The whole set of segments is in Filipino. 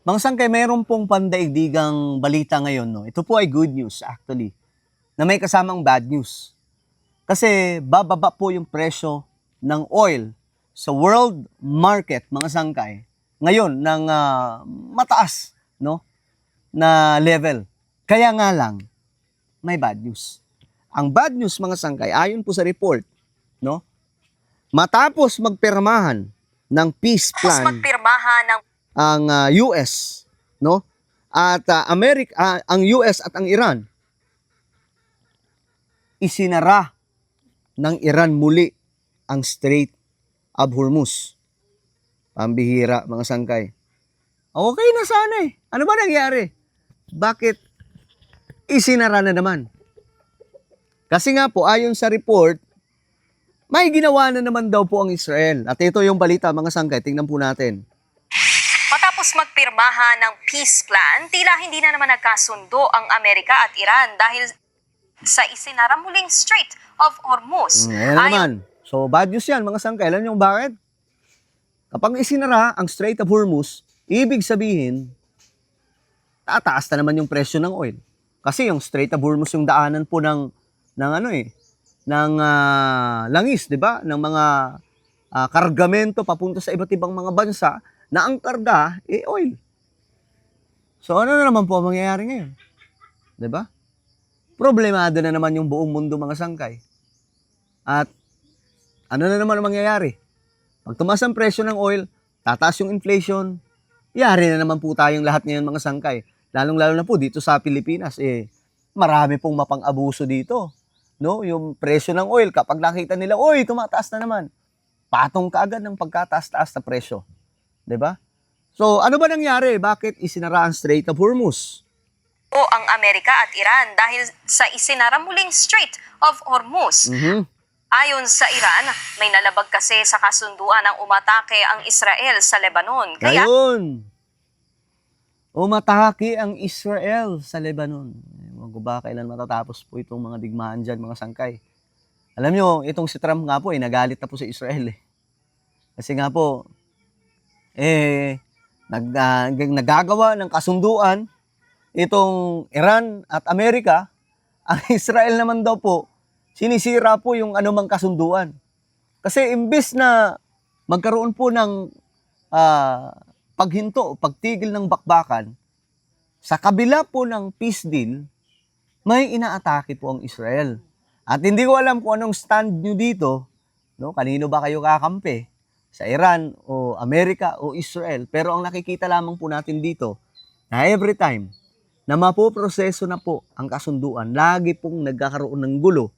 Mga sangkay, mayroon pong pandaigdigang balita ngayon, no? Ito po ay good news actually, na may kasamang bad news. Kasi bababa po yung presyo ng oil sa world market, mga sangkay, ngayon ng mataas, no, na level. Kaya nga lang, may bad news. Ang bad news, mga sangkay, ayon po sa report, no, matapos magpirmahan ng peace plan ang US, no? At ang US at ang Iran, isinara ng Iran muli ang Strait of Hormuz. Pambihira, mga sangkay. Okay na sana eh. Ano ba nangyari? Bakit isinara na naman? Kasi nga po, ayon sa report, may ginawa na naman daw po ang Israel. At ito yung balita, mga sangkay. Tingnan po natin. Matapos magpirmahan ng peace plan, tila hindi na naman nagkasundo ang Amerika at Iran dahil sa isinara muling Strait of Hormuz. Ayan naman. So, bad news yan, mga sangkay. Alam niyo bakit? Kapag isinara ang Strait of Hormuz, ibig sabihin, tataas na naman yung presyo ng oil. Kasi yung Strait of Hormuz yung daanan po ng langis, di ba? Ng mga kargamento papunta sa iba't ibang mga bansa na ang karga, oil. So, ano na naman po ang mangyayari ngayon? Di ba? Problemado na naman yung buong mundo, mga sangkay. At ano na naman ang mangyayari? Pag tumaas ang presyo ng oil, tataas yung inflation, yari na naman po tayong lahat ngayon, mga sangkay. Lalong-lalo na po dito sa Pilipinas, marami pong mapang-abuso dito. No? Yung presyo ng oil, kapag nakita nila, tumataas na naman. Patong kaagad ng pagkataas-taas na presyo. 'Di ba? So, ano ba nangyari? Bakit isinara ang Strait of Hormuz? Ang Amerika at Iran dahil sa isinara muling Strait of Hormuz. Ayon sa Iran, may nalabag kasi sa kasunduan ng umatake ang Israel sa Lebanon. Kaya Ngayon, umatake ang Israel sa Lebanon. Ewan ko ba kailan matatapos po itong mga digmaan dyan, mga sangkay. Alam nyo, itong si Trump nga po, nagalit na po sa Israel. Kasi nga po, nagagawa ng kasunduan itong Iran at Amerika. Ang Israel naman daw po, sinisira po yung anumang kasunduan. Kasi imbis na magkaroon po ng paghinto, pagtigil ng bakbakan, sa kabila po ng peace deal, may inaatake po ang Israel. At hindi ko alam kung anong stand nyo dito, no? Kanino ba kayo kakampi? Sa Iran o Amerika o Israel. Pero ang nakikita lamang po natin dito, na every time na mapoproseso na po ang kasunduan, lagi pong nagkakaroon ng gulo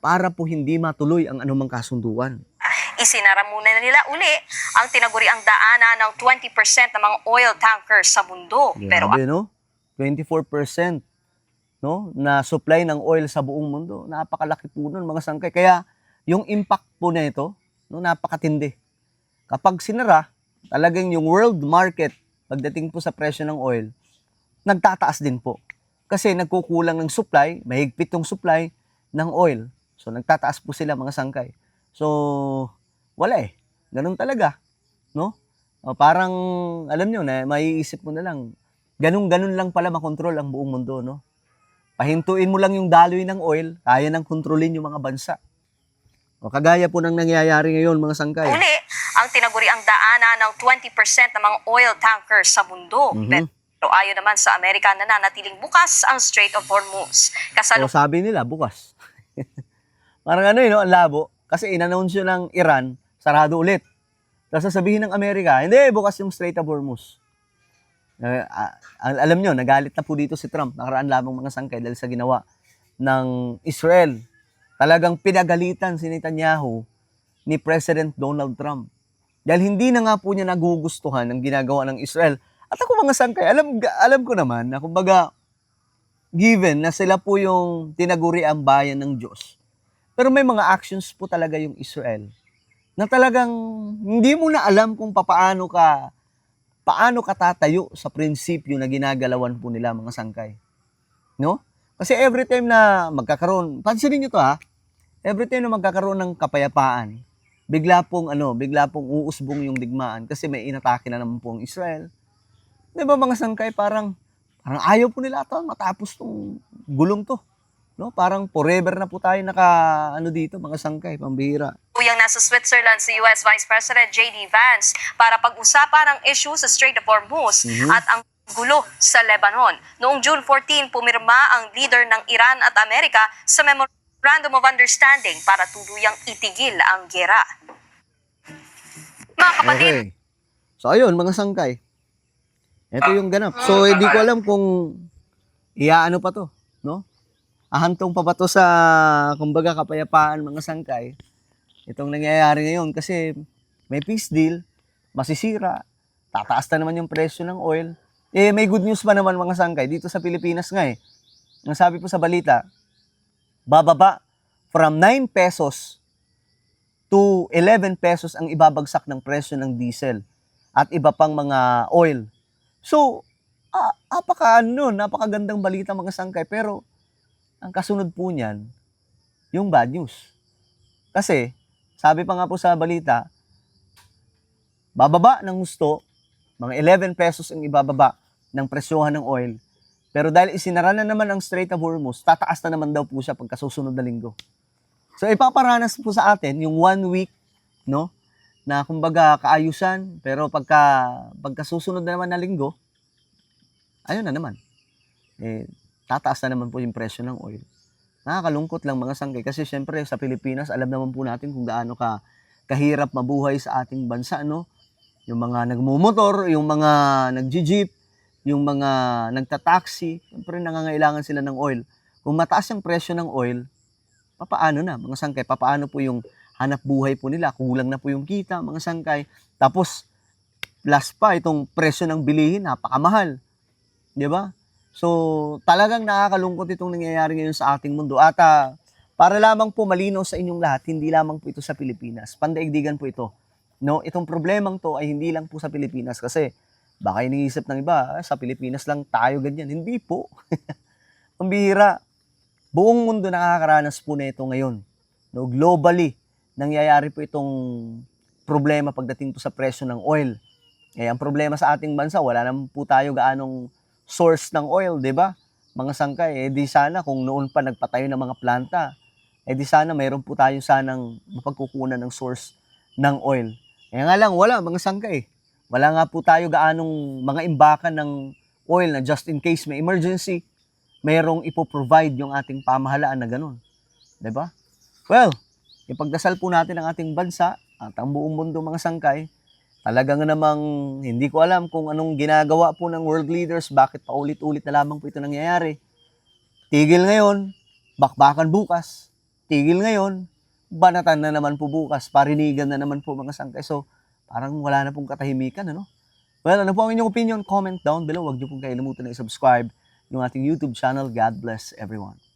para po hindi matuloy ang anumang kasunduan. isinara muna nila uli ang tinaguriang daanan ng 20% ng mga oil tankers sa mundo. Pero Grabe, no? 24%, no, na supply ng oil sa buong mundo. Napakalaki po nun, mga sangkay. Kaya yung impact po na ito, no, napakatindi. Kapag sinara, talagang yung world market, pagdating po sa presyo ng oil, nagtataas din po. Kasi nagkukulang ng supply, mahigpit yung supply ng oil. So nagtataas po sila, mga sangkay. So wala ganun talaga, no? Parang alam nyo na, maiisip mo na lang, ganun lang pala makontrol ang buong mundo, no? Pahintuin mo lang yung daloy ng oil, kaya nang kontrolin yung mga bansa. O kagaya po ng nangyayari ngayon, mga sangkay. uli ang tinaguriang daanan ng 20% ng mga oil tankers sa mundo. Pero ayon naman sa Amerika, nananatiling bukas ang Strait of Hormuz. So sabi nila, bukas. Parang no, ang labo. Kasi in-announce yun ng Iran, sarado ulit. Tapos sasabihin ng Amerika, hindi, bukas yung Strait of Hormuz. Alam nyo, nagalit na po dito si Trump, nakaraan lamang, mga sangkay, dahil sa ginawa ng Israel. Talagang pinagalitan si Netanyahu ni President Donald Trump. Dahil hindi na nga po niya nagugustuhan ang ginagawa ng Israel. At ako, mga sangkay, alam ko naman na kumbaga, given na sila po yung tinaguri ang bayan ng Diyos. Pero may mga actions po talaga yung Israel na talagang hindi mo na alam kung paano ka tatayo sa prinsipyo na ginagalawan po nila, mga sangkay. No? Kasi every time na magkakaroon, pansinin nyo to every time na magkakaroon ng kapayapaan, bigla pong uusbong yung digmaan kasi may inatake na naman po ang Israel. 'Di ba mga sangkay, parang ayaw po nila ata matapos 'tong gulong 'to, 'no? Parang forever na po tayo ano dito mga sangkay, pambihira. Tuyang nasa Switzerland si US Vice President J.D. Vance para pag-usapan ang issue sa Strait of Hormuz at ang gulo sa Lebanon. Noong June 14, pumirma ang leader ng Iran at Amerika sa Memorandum of Understanding para tuluyang itigil ang giyera. Mga kapatid, Okay. So ayun mga sangkay, ito yung ganap. So hindi ko alam kung iaano pa 'to, 'no? Ahantong pa ba 'to sa kumbaga kapayapaan mga sangkay, itong nangyayari ngayon kasi may peace deal, masisira, tataas na naman yung presyo ng oil. Eh may good news pa naman mga sangkay dito sa Pilipinas nga eh. Ang sabi po sa balita, bababa from 9 pesos to 11 pesos ang ibabagsak ng presyo ng diesel at iba pang mga oil. So, napakagandang balita mga sangkay, pero ang kasunod po niyan, yung bad news. Kasi, sabi pa nga po sa balita, bababa ng husto, mga 11 pesos ang ibababa ng presyohan ng oil. Pero dahil isinara na naman ang Strait of Hormuz, tataas na naman daw po siya pagkasusunod na linggo. So ipaparanas po sa atin yung 1 week, no, na kumbaga kaayusan, pero pagkasusunod na naman na linggo, ayun na naman. Tataas na naman po yung presyo ng oil. Nakakalungkot lang mga sangkay kasi syempre sa Pilipinas, alam naman po natin kung gaano kahirap mabuhay sa ating bansa, no? Yung mga nagmumotor, yung mga nagji-jeep, yung mga nagtataxi, syempre nangangailangan sila ng oil. Kung mataas yung presyo ng oil, papaano na mga sangkay? Papaano po yung hanap buhay po nila? Kulang na po yung kita mga sangkay. Tapos plus pa itong presyo ng bilihin, napakamahal. 'Di ba? So talagang nakakalungkot itong nangyayari ngayon sa ating mundo. At para lamang po malinaw sa inyong lahat, hindi lamang po ito sa Pilipinas. Pandaigdigan po ito. No, itong problemang to ay hindi lang po sa Pilipinas kasi baka iniisip ng iba, sa Pilipinas lang tayo ganyan. Hindi po. Ang bihira. Buong mundo nakakaranas po na ito ngayon. No, globally, nangyayari po itong problema pagdating po sa presyo ng oil. Ang problema sa ating bansa, wala naman po tayo gaanong source ng oil, 'di ba? Mga sangkay, di sana kung noon pa nagpatayo ng mga planta, di sana mayroon po tayo sanang mapagkukunan ng source ng oil. Nga lang, wala mga sangkay. Wala nga po tayo gaanong mga imbakan ng oil na just in case may emergency, mayroong ipoprovide yung ating pamahalaan na ganun. 'Di ba? Well, ipagdasal po natin ang ating bansa at ang buong mundo mga sangkay. Talagang namang hindi ko alam kung anong ginagawa po ng world leaders, bakit paulit-ulit na lamang po ito nangyayari. Tigil ngayon, bakbakan bukas. Tigil ngayon, banatan na naman po bukas, parinigan na naman po mga sangkay. So, parang wala na pong katahimikan, ano? Well, ano po ang inyong opinion? Comment down below. Huwag niyo pong kalimutan na i-subscribe yung ating YouTube channel. God bless everyone.